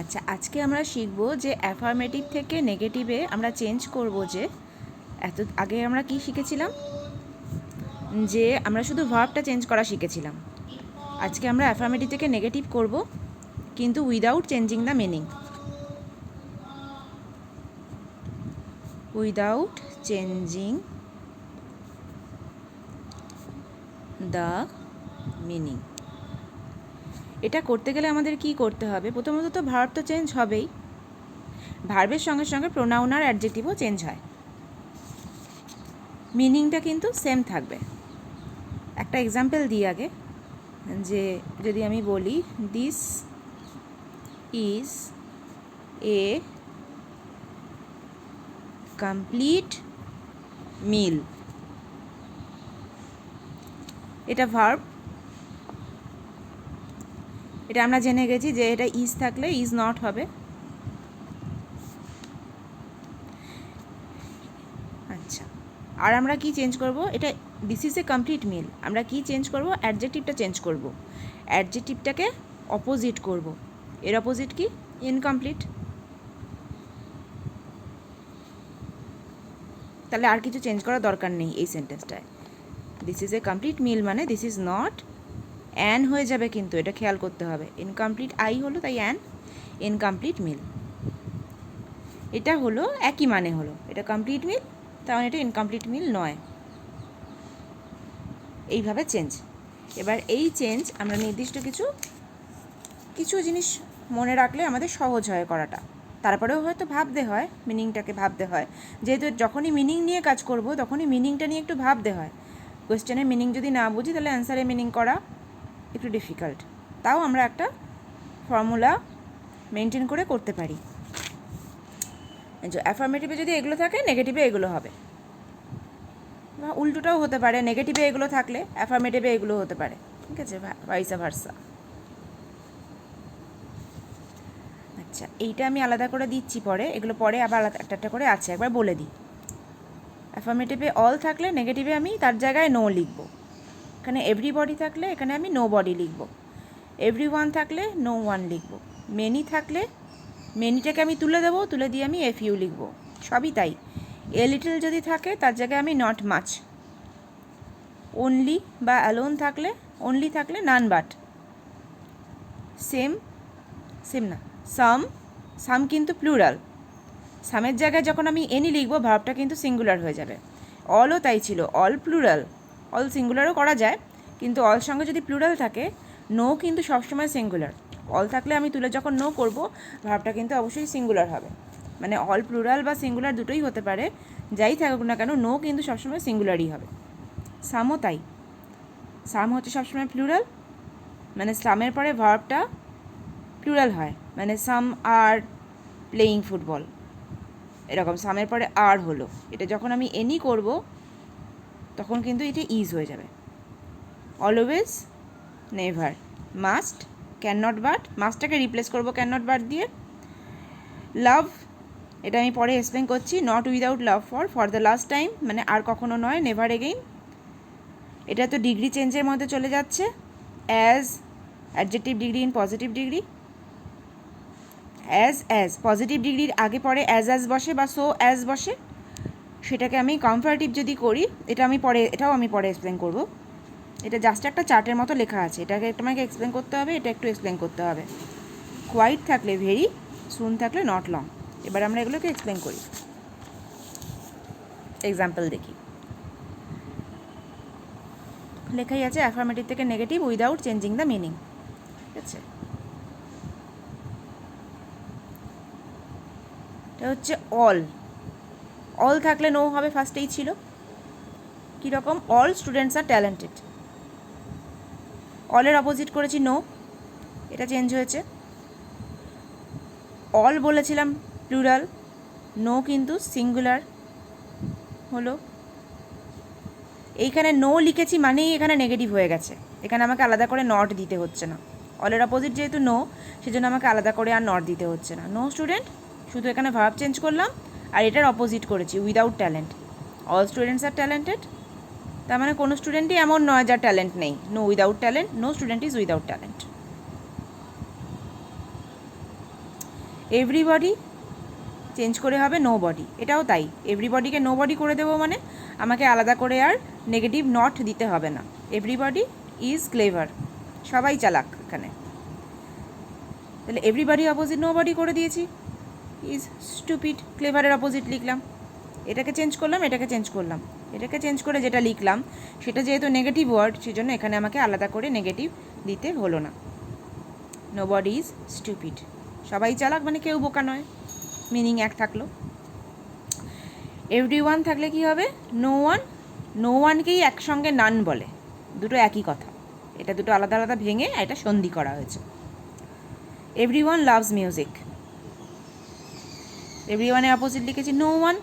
আচ্ছা, আজকে আমরা শিখব যে অ্যাফার্মেটিভ থেকে নেগেটিভে আমরা চেঞ্জ করব। যে আগে আমরা কি শিখেছিলাম, যে আমরা শুধু ভার্বটা চেঞ্জ করা শিখেছিলাম। আজকে আমরা অ্যাফার্মেটিভ থেকে নেগেটিভ করব, কিন্তু without changing the meaning. Without changing the meaning. এটা করতে গেলে আমাদের কি করতে হবে? প্রথমত তো ভার্ব তো চেঞ্জ হবেই, ভার্বের সঙ্গে সঙ্গে প্রোনাউন আর অ্যাডজেক্টিভও চেঞ্জ হয়, মিনিংটা কিন্তু সেম থাকবে। একটা এক্সাম্পল দিই আগে, যে যদি আমি বলি দিস ইজ এ কমপ্লিট মিল, এটা ভার্ব। এটা আমরা জেনে গেছি যে এটা ইজ থাকলে ইজ নট হবে। আচ্ছা, আর আমরা কি চেঞ্জ করব? এটা দিস ইজ এ কমপ্লিট মিল, আমরা কি চেঞ্জ করব? অ্যাডজেক্টিভটা চেঞ্জ করব, অ্যাডজেক্টিভটাকে অপোজিট করব। এর অপোজিট কি? ইনকমপ্লিট। তাহলে আর কিছু চেঞ্জ করার দরকার নেই এই সেন্টেন্সটায়। দিস ইজ এ কমপ্লিট মিল মানে দিস ইজ নট অ্যান হয়ে যাবে, কিন্তু এটা খেয়াল করতে হবে। ইনকমপ্লিট আই হলো, তাই অ্যান। ইনকমপ্লিট মিল, এটা হলো একই মানে হলো। এটা কমপ্লিট মিল, তাহলে এটা ইনকমপ্লিট মিল নয়। এইভাবে চেঞ্জ। এবার এই চেঞ্জ আমরা নির্দিষ্ট কিছু জিনিস মনে রাখলে আমাদের সহজ হয় করাটা। তারপরেও হয়তো ভাবতে হয়, মিনিংটাকে ভাবতে হয়। যেহেতু যখনই মিনিং নিয়ে কাজ করব তখনই মিনিংটা নিয়ে একটু ভাবতে হয়। কোয়েশ্চেনের মিনিং যদি না বুঝি তাহলে অ্যান্সারে মিনিং করা একটু ডিফিকাল্ট। তাও আমরা একটা ফর্মুলা মেনটেন করে করতে পারি। অ্যাফার্মেটিভে যদি এগুলো থাকে, নেগেটিভে এগুলো হবে, বা উল্টোটাও হতে পারে। নেগেটিভে এগুলো থাকলে অ্যাফার্মেটিভে এগুলো হতে পারে। ঠিক আছে, ভাইসা ভার্সা। আচ্ছা, এইটা আমি আলাদা করে দিচ্ছি পরে, এগুলো পরে আবার আলাদা একটা একটা করে আছে, একবার বলে দিই। অ্যাফার্মেটিভে অল থাকলে নেগেটিভে আমি তার জায়গায় নো লিখব। এখানে এভরিবডি থাকলে এখানে আমি নো বডি লিখব। এভরি ওয়ান থাকলে নো ওয়ান লিখব। মেনি থাকলে মেনিটাকে আমি তুলে দেবো, তুলে দিয়ে আমি এফ ইউ লিখব। সবই তাই। এ লিটল যদি থাকে তার জায়গায় আমি নট মাচ। অনলি বা অ্যালোন থাকলে, অনলি থাকলে নান বাট। সেম না, সাম কিন্তু প্লুরাল। সামের জায়গায় যখন আমি এনি লিখবো ভার্বটা কিন্তু সিঙ্গুলার হয়ে যাবে। অলও তাই ছিল, অল প্লুরাল। অল সিঙ্গুলারও করা যায়, কিন্তু অল সঙ্গে যদি প্লুরাল থাকে, নো কিন্তু সবসময় সিঙ্গুলার। অল থাকলে আমি তুলে যখন নো করব, ভার্বটা কিন্তু অবশ্যই সিঙ্গুলার হবে। মানে অল প্লুরাল বা সিঙ্গুলার দুটোই হতে পারে, যাই থাকুক না কেন, নো কিন্তু সবসময় সিঙ্গুলারই হবে। সামও তাই। সাম হচ্ছে সবসময় প্লুরাল, মানে সামের পরে ভার্বটা প্লুরাল হয়। মানে সাম আর প্লেয়িং ফুটবল, এরকম সামের পরে আর হলো। এটা যখন আমি এনি করব তখন কিন্তু এটা ইজ হয়ে যাবে। Always, never, must, can not but, মাস্টটাকে রিপ্লেস করব ক্যান নট বাট দিয়ে। লাভ, এটা আমি পরে এক্সপ্লেন করছি। Not without love, for the last time, মানে আর কখনো নয়, নেভার এগেইন। এটা তো ডিগ্রি চেঞ্জের মধ্যে চলে যাচ্ছে। As, adjective degree in positive degree. As positive ডিগ্রির আগে পরে অ্যাজ বসে বা সো অ্যাজ বসে, সেটাকে আমি কম্পারেটিভ যদি করি, এটাও আমি পরে এক্সপ্লেন করব। এটা জাস্ট একটা চার্টের মতো লেখা আছে, এটাকে তোমাকে এক্সপ্লেন করতে হবে, এটা একটু এক্সপ্লেন করতে হবে। কোয়াইট থাকলে ভেরি, সুন থাকলে নট লং। এবার আমরা এগুলোকে এক্সপ্লেন করি, এক্সাম্পল দেখি। লেখাই আছে অ্যাফার্মেটিভ থেকে negative without changing the meaning. ঠিক আছে, এটা হচ্ছে অল থাকলে নো হবে, ফার্স্টেই ছিল। কীরকম? All students are talented. অলের opposite করেছি নো, এটা চেঞ্জ হয়েছে। অল বলেছিলাম প্লুরাল, নো কিন্তু সিঙ্গুলার হলো। এইখানে নো লিখেছি মানেই এখানে নেগেটিভ হয়ে গেছে, এখানে আমাকে আলাদা করে নট দিতে হচ্ছে না। অলের অপোজিট যেহেতু নো, সেজন্য আমাকে আলাদা করে আর নট দিতে হচ্ছে না। নো স্টুডেন্ট, শুধু এখানে ভার্ব চেঞ্জ করলাম, আর এটার অপোজিট করেছি without talent. All students are talented, তার মানে কোনো স্টুডেন্টই এমন নয় যার ট্যালেন্ট নেই। No without talent, no student is without talent. Everybody change করে হবে নো বডি, এটাও তাই। এভরিবডিকে নো বডি করে দেবো মানে আমাকে আলাদা করে আর নেগেটিভ নট দিতে হবে না। এভরিবডি ইজ ক্লেভার, সবাই চালাক এখানে। তাহলে এভরিবডি অপোজিট নো বডি করে দিয়েছি, ইজ স্টুপিড ক্লেভারের অপোজিট লিখলাম। এটাকে চেঞ্জ করলাম, এটাকে চেঞ্জ করলাম, এটাকে চেঞ্জ করে যেটা লিখলাম সেটা যেহেতু নেগেটিভ ওয়ার্ড, সেজন্য এখানে আমাকে আলাদা করে নেগেটিভ দিতে হলো না। নো বডি ইজ স্টুপিড, সবাই চালাক মানে কেউ বোকা নয়, মিনিং এক থাকলো। এভরিওয়ান থাকলে কি হবে? নো ওয়ান, নো ওয়ানকেই একসঙ্গে নান বলে, দুটো একই কথা, এটা দুটো আলাদা আলাদা ভেঙে এটা সন্ধি করা হয়েছে। এভরিওয়ান লাভস মিউজিক, এভরিওয়ানের অপোজিট লিখেছি no one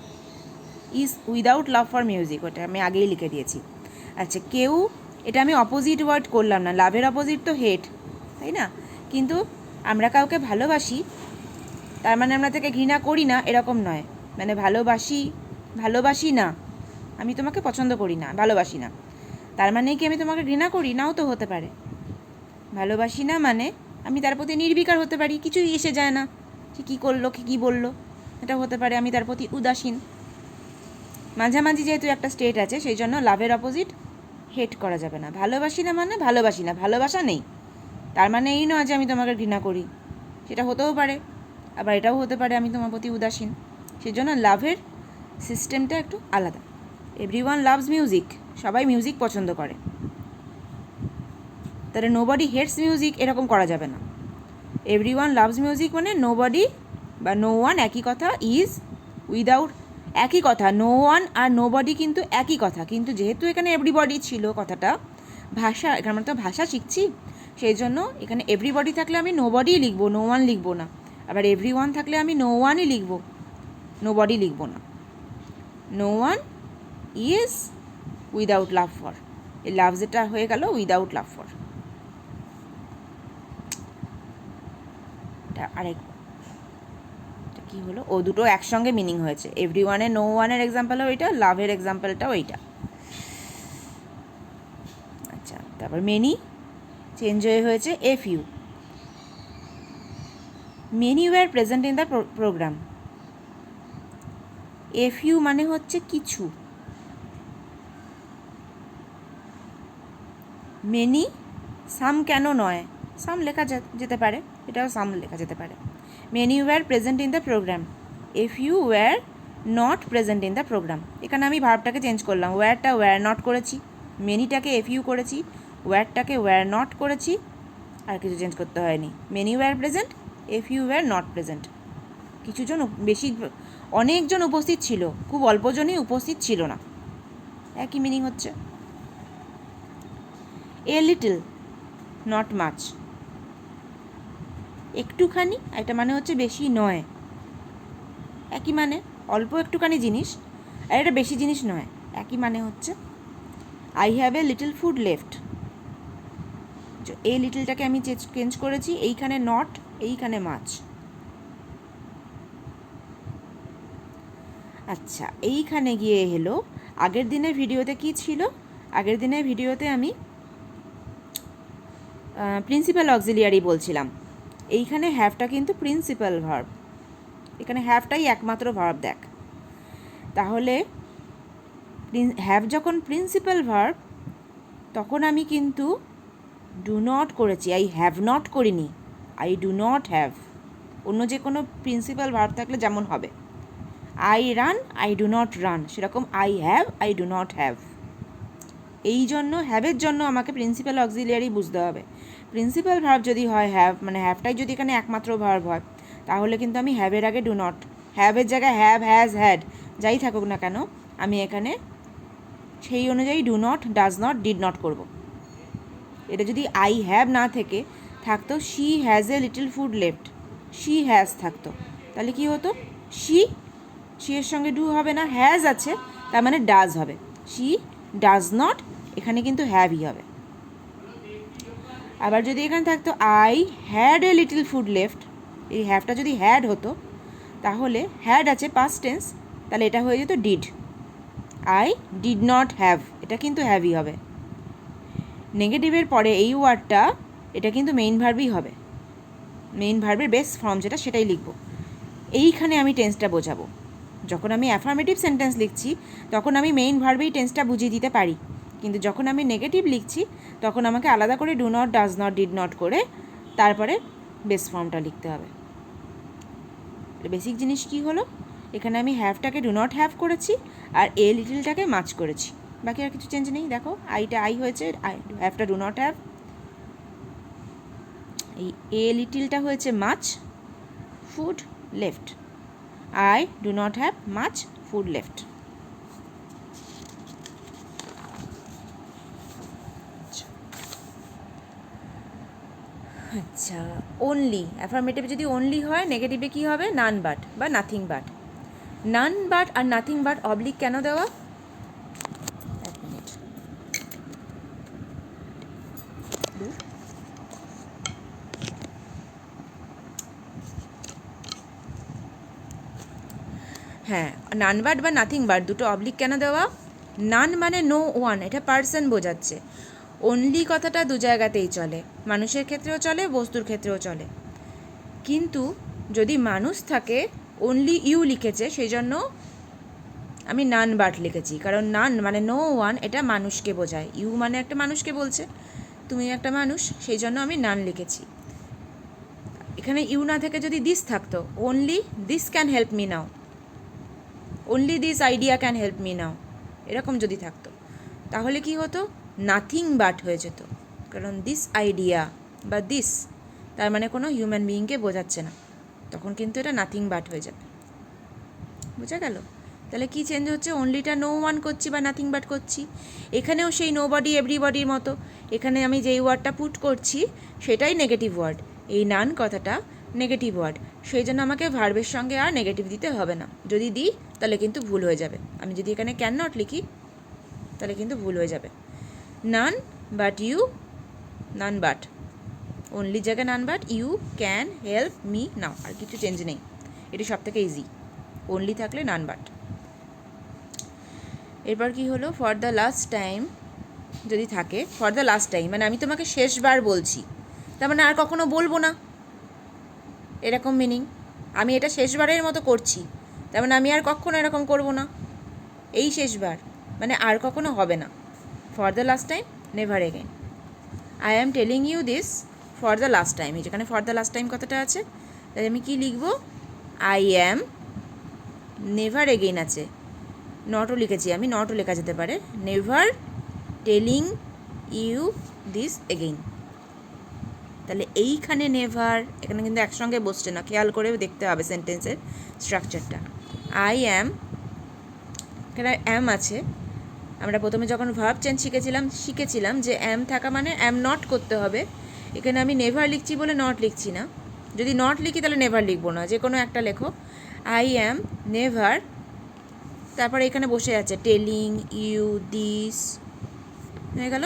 is without love for music, ওটা আমি আগেই লিখে দিয়েছি। আচ্ছা, কেউ, এটা আমি অপোজিট ওয়ার্ড করলাম না, লাভের অপোজিট তো হেট, তাই না? কিন্তু আমরা কাউকে ভালোবাসি তার মানে আমরা তাকে ঘৃণা করি না এরকম নয়, মানে ভালোবাসি না, আমি তোমাকে পছন্দ করি না, ভালোবাসি না, তার মানে কি আমি তোমাকে ঘৃণা করি? নাও তো হতে পারে। ভালোবাসি না মানে আমি তার প্রতি নির্বিকার হতে পারি, কিছুই এসে যায় না, সে কী করলো কী বললো, এটা হতে পারে আমি তার প্রতি উদাসীন। মাঝামাঝি যেহেতু একটা স্টেট আছে, সেই জন্য লাভের অপোজিট হেট করা যাবে না। ভালোবাসি না মানে ভালোবাসি না, ভালোবাসা নেই, তার মানে এই নয় যে আমি তোমাকে ঘৃণা করি, সেটা হতেও পারে, আবার এটাও হতে পারে আমি তোমার প্রতি উদাসীন, সেই জন্য লাভের সিস্টেমটা একটু আলাদা। এভরিওয়ান লাভস মিউজিক, সবাই মিউজিক পছন্দ করে, তাহলে নোবডি হেটস মিউজিক এরকম করা যাবে না। এভরিওয়ান লাভস মিউজিক মানে নোবডি বা নো ওয়ান একই কথা, ইজ উইদাউট একই কথা, নো ওয়ান আর নোবডি কিন্তু একই কথা, কিন্তু যেহেতু এখানে এভরিবডি ছিল কথাটা, ভাষা, এখানে আমরা তো ভাষা শিখছি, সেই জন্য এখানে এভরিবডি থাকলে আমি নোবডিই লিখবো, নো ওয়ান লিখবো না, আবার এভরিওয়ান থাকলে আমি নো ওয়ানই লিখবো, নোবডি লিখবো না। No one is without love for, এই লাভ যেটা হয়ে গেল উইদাউট লাভ ফর। আরেক কী হলো, ও দুটো একসঙ্গে মিনিং হয়েছে, এভরিওয়ানের নো ওয়ানের এক্সাম্পলও ওইটা, লাভের এক্সাম্পলটাও এইটা। আচ্ছা, তারপর মেনি চেঞ্জ হয়েছে a few, many were present in the programme. A few মানে হচ্ছে কিছু, মেনি সাম কেন নয়, সাম লেখা যেতে পারে, এটাও সাম লেখা যেতে পারে। Many were present in the programme, a few were not present in the programme, এখানে আমি ভার্বটাকে চেঞ্জ করলাম, ওয়ারটা ওয়ার নট করেছি, মেনিটাকে এ ফিউ করেছি, ওয়ারটাকে ওয়ার নট করেছি, আর কিছু চেঞ্জ করতে হয়নি। Many were present, A few were not present, কিছুজন বেশি, অনেকজন উপস্থিত ছিল, খুব অল্পজনই উপস্থিত ছিল না, একই মিনিং হচ্ছে। এ লিটল নট মাচ, একটুখানি, এটা মানে হচ্ছে বেশি নয়, একই মানে, অল্প একটুখানি জিনিস আর এটা বেশি জিনিস নয়, একই মানে হচ্ছে। I have a little food left, এই লিটলটাকে আমি চেঞ্জ করেছি, এইখানে নট, এইখানে মাছ। আচ্ছা, এইখানে গিয়ে হলো, আগের দিনের ভিডিওতে কি ছিল, আগের দিনের ভিডিওতে আমি প্রিন্সিপাল অক্সিলিয়ারি বলছিলাম, এইখানে হ্যাভটা কিন্তু প্রিন্সিপাল ভার্ব, এখানে হ্যাভটাই একমাত্র ভার্ব দেখ, তাহলে হ্যাভ যখন প্রিন্সিপাল ভার্ব তখন আমি কিন্তু ডু নট করেছি, আই হ্যাভ নট করিনি, আই ডু নট হ্যাভ। অন্য যে কোনো প্রিন্সিপাল ভার্ব থাকলে যেমন হবে, I run, I do not run, সেরকম I have, I do not have. এই জন্য হ্যাভের জন্য আমাকে প্রিন্সিপাল অক্সিলিয়ারি বুঝতে হবে। প্রিন্সিপাল ভার্ব যদি হয় হ্যাভ, মানে হ্যাভটাই যদি এখানে একমাত্র ভার্ব হয়, তাহলে কিন্তু আমি হ্যাভের আগে ডু নট, হ্যাভের জায়গায় হ্যাভ, হ্যাজ, হ্যাড যাই থাকুক না কেন, আমি এখানে সেই অনুযায়ী do not, does not, did not করব। এটা যদি আই হ্যাভ না থেকে থাকতো she has a little food left, she has থাকতো, তাহলে কি হতো, শি, শি এর সঙ্গে ডু হবে না, হ্যাজ আছে, তার মানে ডাজ হবে, শি ডাজ নট, এখানে কিন্তু হ্যাভই হবে। আবার যদি এখানে থাকতো I had a little food left, এই হ্যাভটা যদি হ্যাড হতো, তাহলে হ্যাড আছে পাস্ট টেন্স, তাহলে এটা হয়ে যেত did, I did not have, এটা কিন্তু হ্যাভই হবে। নেগেটিভের পরে এই ওয়ার্ডটা, এটা কিন্তু মেইন ভার্বই হবে, মেইন ভার্বের বেস ফর্ম যেটা সেটাই লিখব। এইখানে আমি টেন্সটা বোঝাবো। যখন আমি অ্যাফার্মেটিভ সেন্টেন্স লিখছি তখন আমি মেইন ভার্বেই টেন্সটা বুঝিয়ে দিতে পারি, কিন্তু যখন আমি নেগেটিভ লিখছি তখন আমাকে আলাদা করে do not, does not, did not করে তারপরে বেস ফর্মটা লিখতে হবে। বেসিক জিনিস কি হলো, এখানে আমি হ্যাভটাকে ডু নট হ্যাভ করেছি আর এ লিটিলটাকে মাচ করেছি, বাকি আর কিছু চেঞ্জ নেই। দেখো আইটা আই হয়েছে, হ্যাভটা ডু নট হ্যাভ, এই এ লিটিলটা হয়েছে much, food left, I do not have much food left. আচ্ছা, অনলি, অ্যাফার্মেটিভে যদি অনলি হয়, নেগেটিভে কী হবে, নান বাট বা নাথিং বাট। নান বাট আর নাথিং বাট অবলিক কেন দেওয়া, এক মিনিট, হ্যাঁ, নান বাট বা নাথিং বাট দুটো অবলিক কেন দেওয়া, নান মানে নো ওয়ান, এটা পার্সন বোঝাচ্ছে। অনলি কথাটা দু জায়গাতেই চলে, মানুষের ক্ষেত্রেও চলে, বস্তুর ক্ষেত্রেও চলে। কিন্তু যদি মানুষ থাকে, অনলি ইউ লিখেছে, সেই জন্য আমি নান বাট লিখেছি, কারণ নান মানে নো ওয়ান, এটা মানুষকে বোঝায়, ইউ মানে একটা মানুষকে বলছে, তুমি একটা মানুষ, সেই জন্য আমি নান লিখেছি। এখানে ইউ না থেকে যদি দিস থাকতো, only this can help me now, only this idea can help me নাও, এরকম যদি থাকতো তাহলে কি হতো, নাথিং বাট হয়ে যেত, কারণ দিস আইডিয়া বা দিস তার মানে কোনো হিউম্যান বিইংকে বোঝাচ্ছে না, তখন কিন্তু এটা নাথিং বাট হয়ে যাবে। বোঝা গেল? তাহলে কি চেঞ্জ হচ্ছে, অনলিটা নো ওয়ান করছি বা নাথিং বাট করছি, এখানেও সেই নো বডি এভরিবডির মতো, এখানে আমি যেই ওয়ার্ডটা পুট করছি সেটাই নেগেটিভ ওয়ার্ড, এই নান কথাটা নেগেটিভ ওয়ার্ড, সেই জন্য আমাকে ভার্বের সঙ্গে আর নেগেটিভ দিতে হবে না, যদি দিই তাহলে কিন্তু ভুল হয়ে যাবে। আমি যদি এখানে ক্যান নট লিখি তাহলে কিন্তু ভুল হয়ে যাবে। None but you, none but, only জায়গায় none but, you can help me now, আর কিছু চেঞ্জ নেই, এটা সব থেকে ইজি, অনলি থাকলে নান বাট। এরপর কি হলো, ফর দ্য লাস্ট টাইম যদি থাকে, ফর দ্য লাস্ট টাইম মানে আমি তোমাকে শেষবার বলছি, তার মানে আর কখনো বলবো না, এরকম মিনিং, আমি এটা শেষবারের মতো করছি, তার মানে আমি আর কখনো এরকম করবো না, এই শেষবার মানে আর কখনো হবে না। For the last time, never again. I am telling you this for the last time, এই যেখানে ফর দ্য লাস্ট টাইম কথাটা আছে, তাই আমি কি লিখবো, আই অ্যাম, নেভার এগেইন আছে, নটও লিখেছি আমি, নটও লেখা যেতে পারে, never telling you this again. তাহলে এইখানে নেভার, এখানে কিন্তু একসঙ্গে বসছে না, খেয়াল করে দেখতে হবে সেন্টেন্সের স্ট্রাকচারটা। আই অ্যাম, এখানে অ্যাম আছে, আমরা প্রথমে যখন ভার্ব চেঞ্জ শিখেছিলাম যে অ্যাম থাকা মানে অ্যাম নট করতে হবে, এখানে আমি নেভার লিখছি বলে নট লিখছি না, যদি নট লিখি তাহলে নেভার লিখবো না, যে কোনো একটা লেখো, আই অ্যাম নেভার, তারপরে এখানে বসে আছে টেলিং ইউ দিস, হয়ে গেল।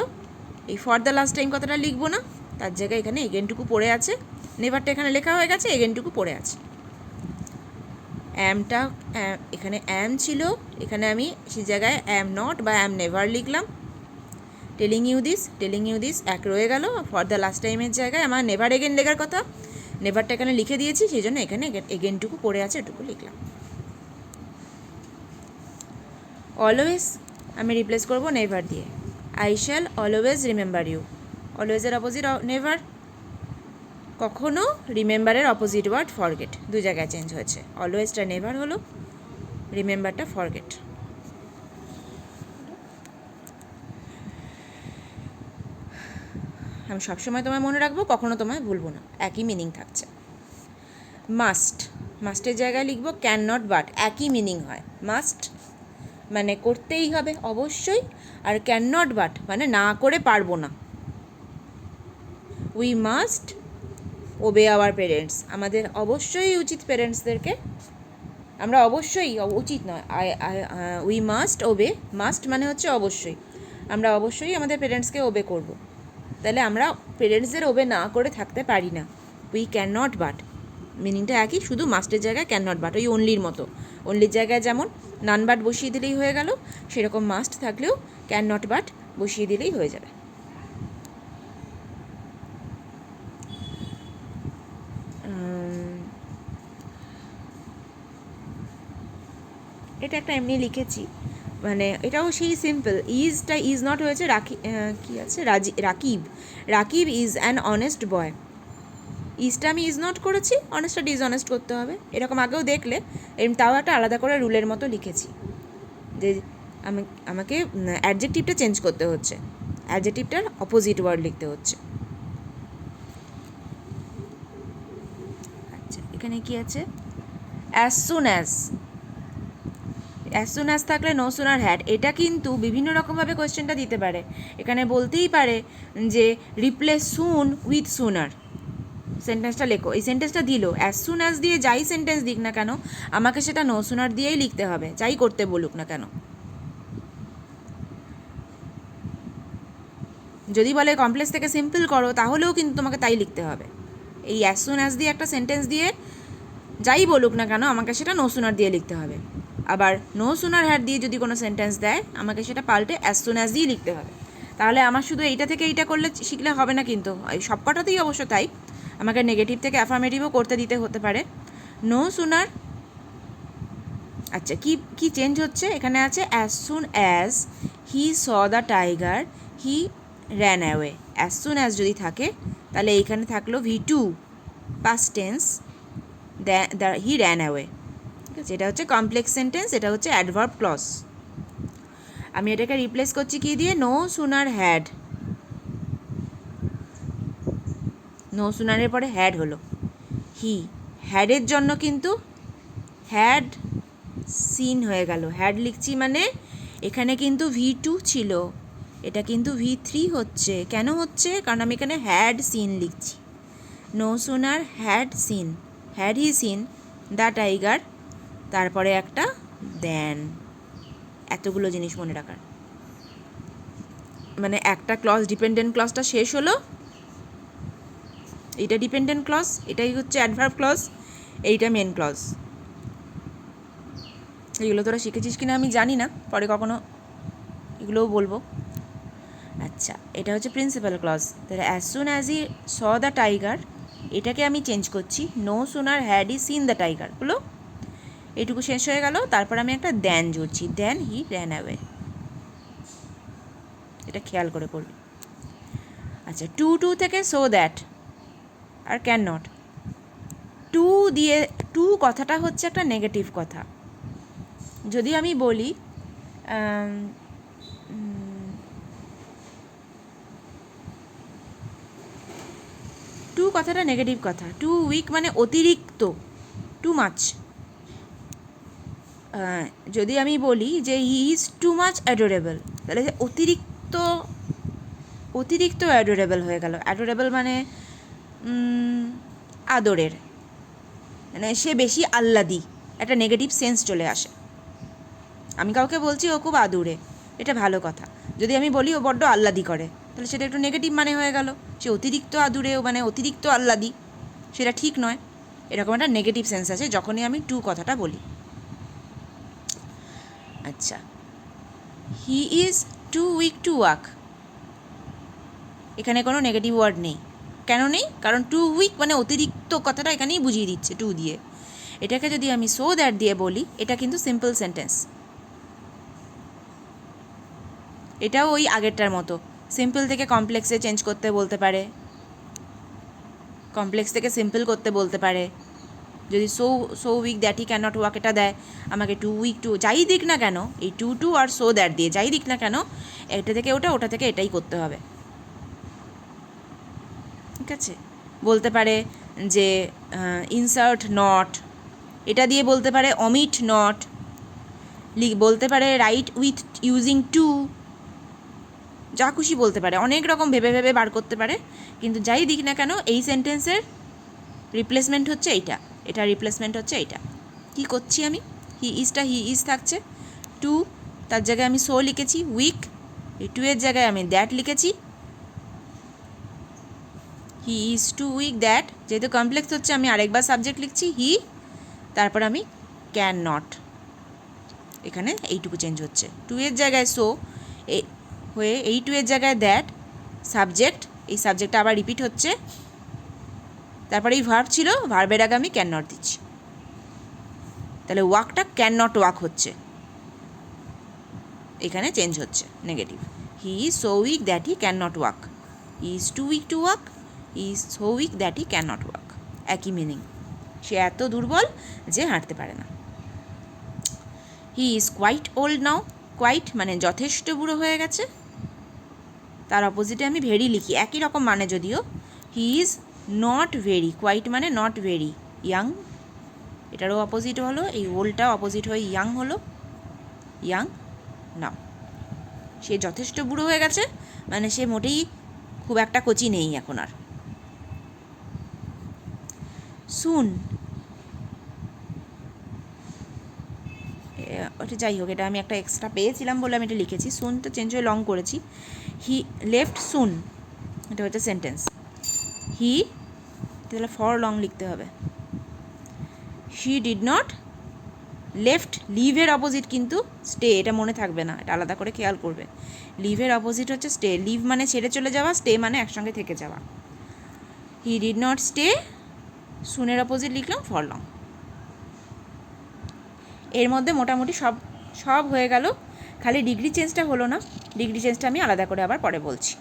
এই ফর দ্য লাস্ট টাইম কথাটা লিখবো না, তার জায়গায় এখানে এগেনটুকু পড়ে আছে, নেভারটা এখানে লেখা হয়ে গেছে, এগেনটুকু পড়ে আছে। অ্যামটা এখানে অ্যাম ছিল, এখানে আমি সেই জায়গায় অ্যাম নট বা অ্যাম নেভার লিখলাম। টেলিং ইউ দিস এক রয়ে গেল, ফর দ্য লাস্ট টাইমের জায়গায় আমার নেভার এগেন লেখার কথা, নেভারটা এখানে লিখে দিয়েছি, সেই জন্য এখানে এগেনটুকু পড়ে আছে, এটুকু লিখলাম। অলওয়েজ আমি রিপ্লেস করবো নেভার দিয়ে, I shall always remember you, অলওয়েজের অপোজিট নেভার, কখনো রিমেম্বারের অপোজিট ওয়ার্ড ফরগেট, দু জায়গায় চেঞ্জ হয়েছে, অলওয়েজটা নেভার হলো, রিমেম্বারটা ফরগেট। আমি সবসময় তোমায় মনে রাখবো, কখনো তোমায় ভুলবো না, একই মিনিং থাকছে। মাস্ট, মাস্টের জায়গায় লিখবো ক্যান নট বাট, একই মিনিং হয়, মাস্ট মানে করতেই হবে অবশ্যই, আর ক্যান নট বাট মানে না করে পারবো না। উই মাস্ট ওবে আওয়ার পেরেন্টস, আমাদের অবশ্যই উচিত পেরেন্টসদেরকে, আমরা অবশ্যই, উচিত নয়, উই মাস্ট ওবে, মাস্ট মানে হচ্ছে অবশ্যই, আমরা অবশ্যই আমাদের পেরেন্টসকে ওবে করব, তাহলে আমরা পেরেন্টসদের ওবে না করে থাকতে পারি না। উই ক্যান নট বাট, মিনিংটা একই, শুধু মাস্টের জায়গায় ক্যান নট বাট, ওই অনলির মতো, অনলির জায়গায় যেমন নান বাট বসিয়ে দিলেই হয়ে গেল, সেরকম মাস্ট থাকলেও ক্যান নট বাট বসিয়ে দিলেই হয়ে যাবে। এটা একটা এমনি লিখেছি, মানে এটাও সেই সিম্পল। ইজটা ইজ নট হয়েছে কী আছে Rakib, Rakib is an honest boy. ইজটা আমি ইজ নট করেছি, অনেস্টটা ডিসঅনেস্ট করতে হবে, এরকম আগেও দেখলে এরকম তাও একটা আলাদা করে রুলের মতো লিখেছি যে আমাকে অ্যাডজেক্টিভটা চেঞ্জ করতে হচ্ছে, অ্যাডজেক্টিভটার অপোজিট ওয়ার্ড লিখতে হচ্ছে। আচ্ছা, এখানে কি আছে? অ্যাজ সুন অ্যাজ থাকলে নো সুনার হ্যাড, এটা কিন্তু বিভিন্ন রকমভাবে কোয়েশ্চেনটা দিতে পারে। এখানে বলতেই পারে যে রিপ্লেস সুন উইথ সুনার, সেন্টেন্সটা লেখো। এই সেন্টেন্সটা দিল, অ্যাজ সুন অ্যাজ দিয়ে যাই সেন্টেন্স দিক না কেন আমাকে সেটা নো সুনার দিয়েই লিখতে হবে, যাই করতে বলুক না কেন। যদি বলে কমপ্লেক্স থেকে সিম্পল করো, তাহলেও কিন্তু তোমাকে তাই লিখতে হবে। এই অ্যাজ সুন অ্যাজ দিয়ে একটা সেন্টেন্স দিয়ে যাই বলুক না কেন আমাকে সেটা নো সুনার দিয়ে লিখতে হবে। আবার নো সুনার হ্যাড দিয়ে যদি কোনো সেন্টেন্স দেয় আমাকে সেটা পাল্টে অ্যাজ সুন অ্যাজ দিয়ে লিখতে হবে। তাহলে আমার শুধু এইটা থেকে এইটা করলে শিখলে হবে না, কিন্তু এই সবকটাতেই অবশ্য তাই। আমাকে নেগেটিভ থেকে অ্যাফার্মেটিভও করতে দিতে হতে পারে। নো সুনার, আচ্ছা কি কি চেঞ্জ হচ্ছে এখানে আছে as soon as he saw the tiger he ran away. As soon as যদি থাকে তাহলে এইখানে থাকলো V2 past tense, he ran away. ঠিক আছে, এটা হচ্ছে কমপ্লেক্স সেন্টেন্স, এটা হচ্ছে অ্যাডভার্ব ক্লজ। আমি এটাকে রিপ্লেস করছি কি দিয়ে? নো সুনার হ্যাড, নো সুনারের পরে হ্যাড হলো হি, হ্যাডের জন্য কিন্তু হ্যাড সিন হয়ে গেল, হ্যাড লিখছি মানে এখানে কিন্তু V2 ছিল, এটা কিন্তু V3 হচ্ছে। কেন হচ্ছে? কারণ আমি এখানে হ্যাড সিন লিখছি। No sooner had seen, had he seen the tiger, তারপরে একটা দেন, এতগুলো জিনিস মনে রাখার। মানে একটা ক্লজ, ডিপেন্ডেন্ট ক্লজটা শেষ হলো, এইটা ডিপেন্ডেন্ট ক্লজ, এটাই হচ্ছে অ্যাডভার্ব ক্লজ, এইটা মেন ক্লজ। এগুলো তোরা শিখেছিস কিনা আমি জানি না, পরে কখনো এগুলোও বলবো। আচ্ছা, এটা হচ্ছে প্রিন্সিপাল ক্লজ। তাহলে as soon as he saw the tiger, এটাকে আমি চেঞ্জ করছি no sooner had he seen the tiger হলো, এইটুকু শেষ হয়ে গেল। তারপর আমি একটা দেন জুড়ছি, দেন হি র্যান অ্যাওয়ে, এটা খেয়াল করে করবি। আচ্ছা, টু থেকে সো দ্যাট আর ক্যান নট, টু দিয়ে, টু কথাটা হচ্ছে একটা নেগেটিভ কথা। যদি আমি বলি টু কথাটা নেগেটিভ কথা, টু উইক মানে অতিরিক্ত, টু মাচ। যদি আমি বলি যে হি ইজ টু মাচ অ্যাডোরেবল, তাহলে অতিরিক্ত, অতিরিক্ত অ্যাডোরেবল হয়ে গেল। অ্যাডোরেবল মানে আদরের, মানে সে বেশি আহ্লাদি, একটা নেগেটিভ সেন্স চলে আসে। আমি কাউকে বলছি ও খুব আদুরে, এটা ভালো কথা। যদি আমি বলি ও বড্ড আহ্লাদি করে, তাহলে সেটা একটু নেগেটিভ মানে হয়ে গেল। সে অতিরিক্ত আদুরে, মানে অতিরিক্ত আহ্লাদি, সেটা ঠিক নয়। এরকম একটা নেগেটিভ সেন্স আছে যখনই আমি টু কথাটা বলি। আচ্ছা, he is too weak to walk, এখানে কোনো নেগেটিভ ওয়ার্ড নেই। কেন নেই? কারণ টু উইক মানে অতিরিক্ত কথাটা এখানেই বুঝিয়ে দিচ্ছে টু দিয়ে। এটাকে যদি আমি সো দ্যাট দিয়ে বলি, এটা কিন্তু সিম্পল সেন্টেন্স, এটাও ওই আগেরটার মতো সিম্পল থেকে কমপ্লেক্সে চেঞ্জ করতে বলতে পারে, কমপ্লেক্স থেকে সিম্পল করতে বলতে পারে। যদি so weak that he can not walk এটা দেয়, আমাকে টু উইক টু যাই দিক না কেন, এই টু আর সো দ্যাট দিয়ে যাই দিক না কেন, এটা থেকে ওটা, ওটা থেকে এটাই করতে হবে। ঠিক আছে, বলতে পারে যে ইনসার্ট নট, এটা দিয়ে বলতে পারে অমিট নট, বলতে পারে রাইট উইথ ইউজিং টু, যা খুশি বলতে পারে, অনেক রকম ভেবে ভেবে বার করতে পারে। কিন্তু যাই দিক না কেন এই সেন্টেন্সের রিপ্লেসমেন্ট হচ্ছে এইটা, এটা রিপ্লেসমেন্ট হচ্ছে এইটা। কী করছি আমি? হি ইজ থাকছে, টু তার জায়গায় আমি সো লিখেছি উইক, এই টু এর জায়গায় আমি দ্যাট লিখেছি, he is too weak that, যেহেতু কমপ্লেক্স হচ্ছে আমি আরেকবার সাবজেক্ট লিখছি হি, তারপর আমি ক্যান নট, এখানে এইটুকু চেঞ্জ হচ্ছে। টু এর জায়গায় সো হয়ে এই টু এর জায়গায় দ্যাট সাবজেক্ট, এই সাবজেক্টটা আবার রিপিট হচ্ছে, তারপরে এই ভার্ব ছিল, ভার্বের আগে আমি ক্যান নট দিচ্ছি, তাহলে ওয়াকটা ক্যান নট ওয়াক হচ্ছে। এখানে চেঞ্জ হচ্ছে negative. He is so weak that he can not walk, he is too weak to walk, he is so weak that he can not walk, একই meaning. সে এত দুর্বল যে হাঁটতে পারে না। He is quite old now, quite মানে যথেষ্ট বুড়ো হয়ে গেছে, তার অপোজিটে আমি ভেরি লিখি, একই রকম মানে যদিও। He is not very, quite মানে নট ভেরি ইয়াং, এটারও অপোজিট হলো, এই ওল্ডটা অপোজিট হয়ে ইয়াং হলো, ইয়াং নাও। সে যথেষ্ট বুড়ো হয়ে গেছে মানে সে মোটেই খুব একটা কচি নেই এখন আর। সুন, ওটা যাই হোক, এটা আমি একটা এক্সট্রা পেয়েছিলাম বলে আমি এটা লিখেছি। সুন তো চেঞ্জ হয়ে লং করেছি। হি লেফট সুন, এটা হচ্ছে সেন্টেন্স। হি, তাহলে ফর লং লিখতে হবে। হি ডিড নট লেফট, লিভের অপোজিট কিন্তু স্টে, এটা মনে থাকবে না, এটা আলাদা করে খেয়াল করবে। লিভের অপোজিট হচ্ছে স্টে, লিভ মানে ছেড়ে চলে যাওয়া, স্টে মানে একসঙ্গে থেকে যাওয়া। হি ডিড নট স্টে, সুনের অপোজিট লিখলাম ফর লং। এর মধ্যে মোটামুটি সব হয়ে গেল, খালি ডিগ্রি চেঞ্জটা হলো না, ডিগ্রি চেঞ্জটা আমি আলাদা করে আবার পরে বলছি।